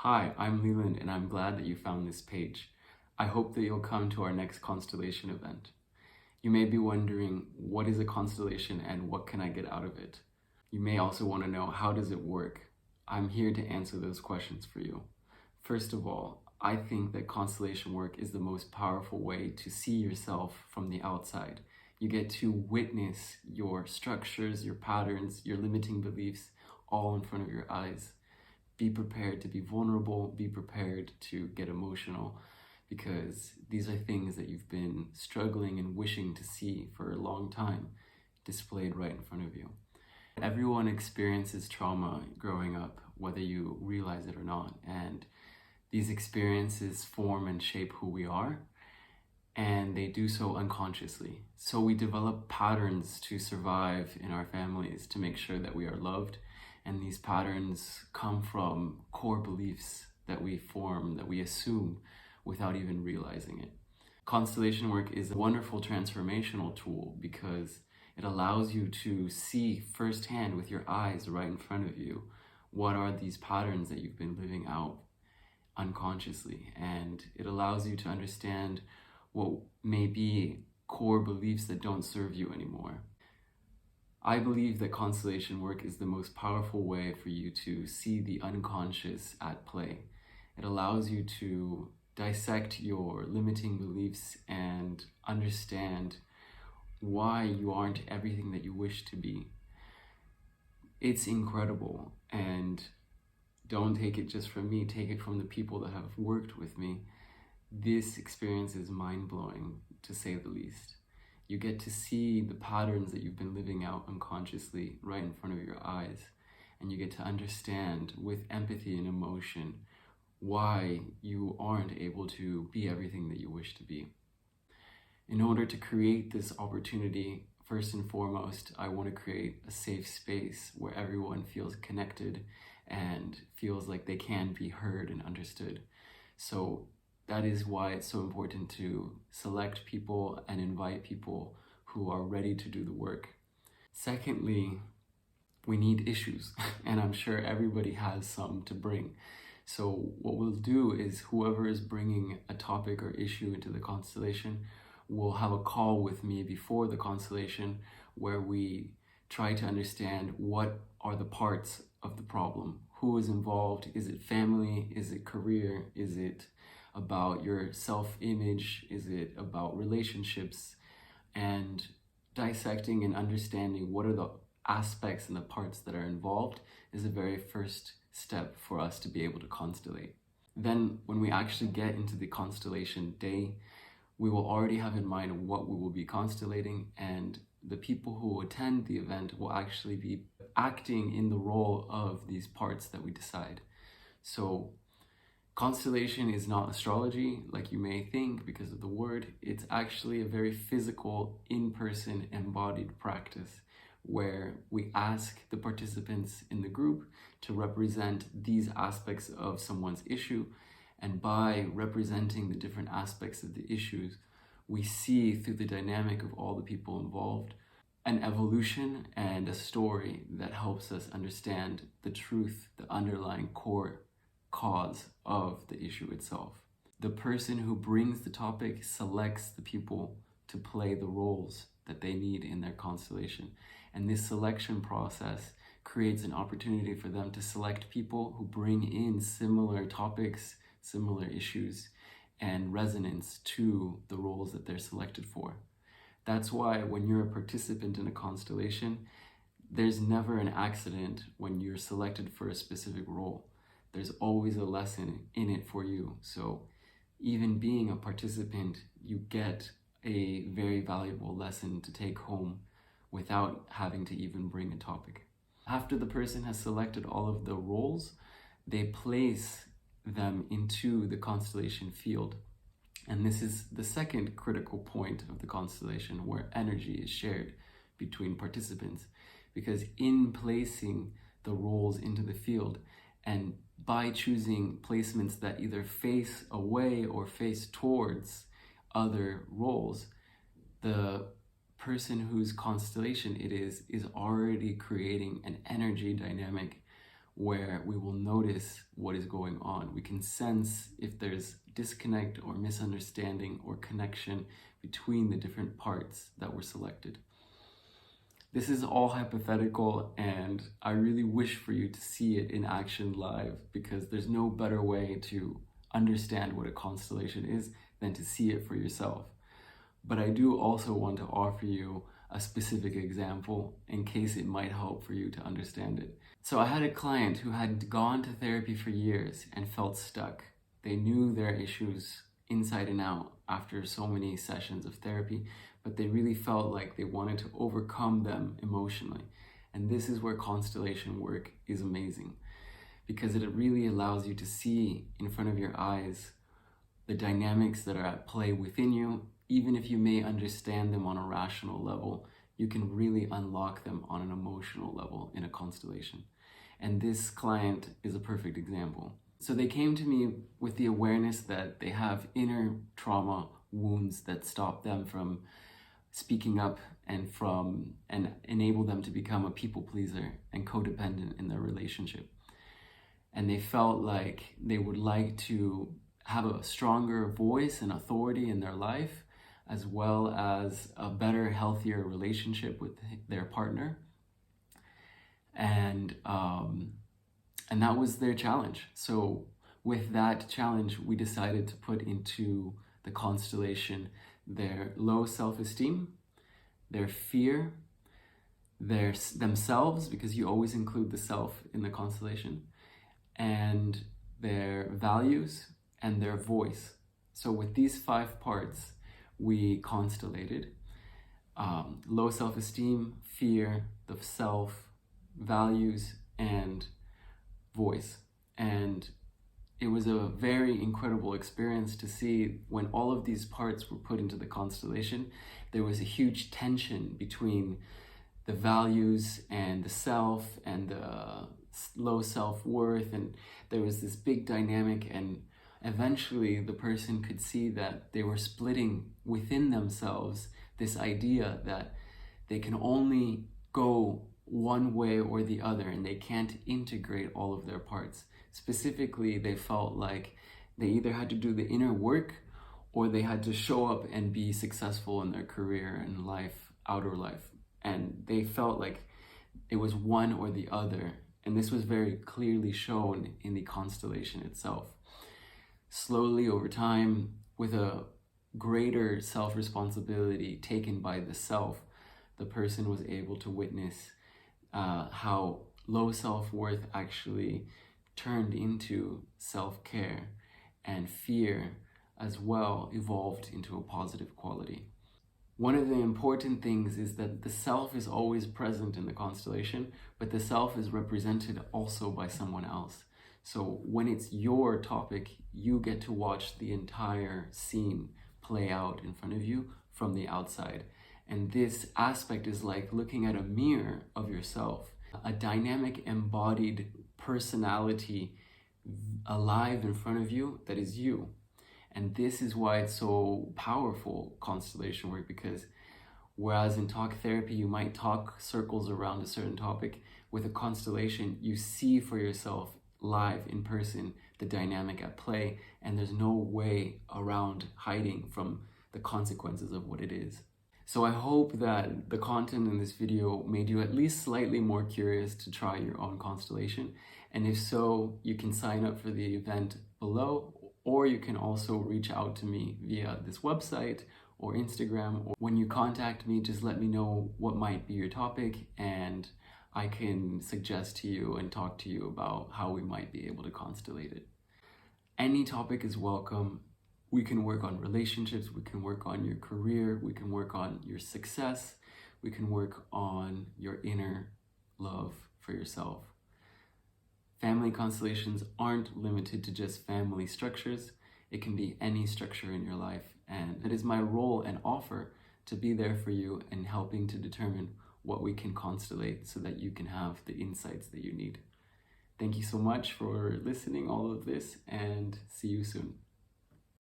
Hi, I'm Leland and I'm glad that you found this page. I hope that you'll come to our next Constellation event. You may be wondering, what is a constellation and what can I get out of it? You may also want to know, how does it work? I'm here to answer those questions for you. First of all, I think that constellation work is the most powerful way to see yourself from the outside. You get to witness your structures, your patterns, your limiting beliefs all in front of your eyes. Be prepared to be vulnerable, be prepared to get emotional, because these are things that you've been struggling and wishing to see for a long time displayed right in front of you. Everyone experiences trauma growing up, whether you realize it or not, and these experiences form and shape who we are, and they do so unconsciously. So we develop patterns to survive in our families to make sure that we are loved, and these patterns come from core beliefs that we form, that we assume without even realizing it. Constellation work is a wonderful transformational tool because it allows you to see firsthand with your eyes right in front of you what are these patterns that you've been living out unconsciously, and it allows you to understand what may be core beliefs that don't serve you anymore. I believe that constellation work is the most powerful way for you to see the unconscious at play. It allows you to dissect your limiting beliefs and understand why you aren't everything that you wish to be. It's incredible, and don't take it just from me, take it from the people that have worked with me. This experience is mind-blowing, to say the least. You get to see the patterns that you've been living out unconsciously right in front of your eyes, and you get to understand with empathy and emotion why you aren't able to be everything that you wish to be. In order to create this opportunity, first and foremost, I want to create a safe space where everyone feels connected and feels like they can be heard and understood. So that is why it's so important to select people and invite people who are ready to do the work. Secondly, we need issues, and I'm sure everybody has some to bring. So what we'll do is whoever is bringing a topic or issue into the constellation will have a call with me before the constellation where we try to understand what are the parts of the problem. Who is involved? Is it family? Is it career? Is it about your self-image? Is it about relationships? And dissecting and understanding what are the aspects and the parts that are involved is the very first step for us to be able to constellate. Then when we actually get into the constellation day, we will already have in mind what we will be constellating, and the people who attend the event will actually be acting in the role of these parts that we decide. So constellation is not astrology like you may think because of the word. It's actually a very physical, in-person, embodied practice where we ask the participants in the group to represent these aspects of someone's issue, and by representing the different aspects of the issues, we see through the dynamic of all the people involved an evolution and a story that helps us understand the truth, the underlying core cause of the issue itself. The person who brings the topic selects the people to play the roles that they need in their constellation. And this selection process creates an opportunity for them to select people who bring in similar topics, similar issues, and resonance to the roles that they're selected for. That's why when you're a participant in a constellation, there's never an accident when you're selected for a specific role. There's always a lesson in it for you. So even being a participant, you get a very valuable lesson to take home without having to even bring a topic. After the person has selected all of the roles, they place them into the constellation field. And this is the second critical point of the constellation, where energy is shared between participants. Because in placing the roles into the field, and by choosing placements that either face away or face towards other roles, the person whose constellation it is already creating an energy dynamic where we will notice what is going on. We can sense if there's disconnect or misunderstanding or connection between the different parts that were selected. This is all hypothetical, and I really wish for you to see it in action live, because there's no better way to understand what a constellation is than to see it for yourself. But I do also want to offer you a specific example in case it might help for you to understand it. So I had a client who had gone to therapy for years and felt stuck. They knew their issues inside and out after so many sessions of therapy, but they really felt like they wanted to overcome them emotionally. And this is where constellation work is amazing, because it really allows you to see in front of your eyes the dynamics that are at play within you. Even if you may understand them on a rational level, you can really unlock them on an emotional level in a constellation. And this client is a perfect example. So they came to me with the awareness that they have inner trauma wounds that stop them from speaking up and enable them to become a people pleaser and codependent in their relationship. And they felt like they would like to have a stronger voice and authority in their life, as well as a better, healthier relationship with their partner. And that was their challenge. So with that challenge, we decided to put into the constellation their low self-esteem, their fear, themselves, because you always include the self in the constellation, and their values and their voice. So with these 5 parts, we constellated low self-esteem, fear, the self, values, and voice. And it was a very incredible experience to see when all of these parts were put into the constellation. There was a huge tension between the values and the self and the low self-worth, and there was this big dynamic, and eventually the person could see that they were splitting within themselves this idea that they can only go one way or the other, and they can't integrate all of their parts. Specifically, they felt like they either had to do the inner work or they had to show up and be successful in their career and life, outer life. And they felt like it was one or the other. And this was very clearly shown in the constellation itself. Slowly over time, with a greater self-responsibility taken by the self, the person was able to witness how low self-worth actually turned into self-care, and fear as well evolved into a positive quality. One of the important things is that the self is always present in the constellation, but the self is represented also by someone else. So when it's your topic, you get to watch the entire scene play out in front of you from the outside. And this aspect is like looking at a mirror of yourself, a dynamic embodied personality alive in front of you that is you. And this is why it's so powerful, constellation work, because whereas in talk therapy, you might talk circles around a certain topic, with a constellation, you see for yourself live in person the dynamic at play, and there's no way around hiding from the consequences of what it is. So I hope that the content in this video made you at least slightly more curious to try your own constellation. And if so, you can sign up for the event below, or you can also reach out to me via this website or Instagram. Or when you contact me, just let me know what might be your topic, and I can suggest to you and talk to you about how we might be able to constellate it. Any topic is welcome. We can work on relationships, we can work on your career, we can work on your success, we can work on your inner love for yourself. Family constellations aren't limited to just family structures. It can be any structure in your life, and it is my role and offer to be there for you and helping to determine what we can constellate so that you can have the insights that you need. Thank you so much for listening all of this, and see you soon.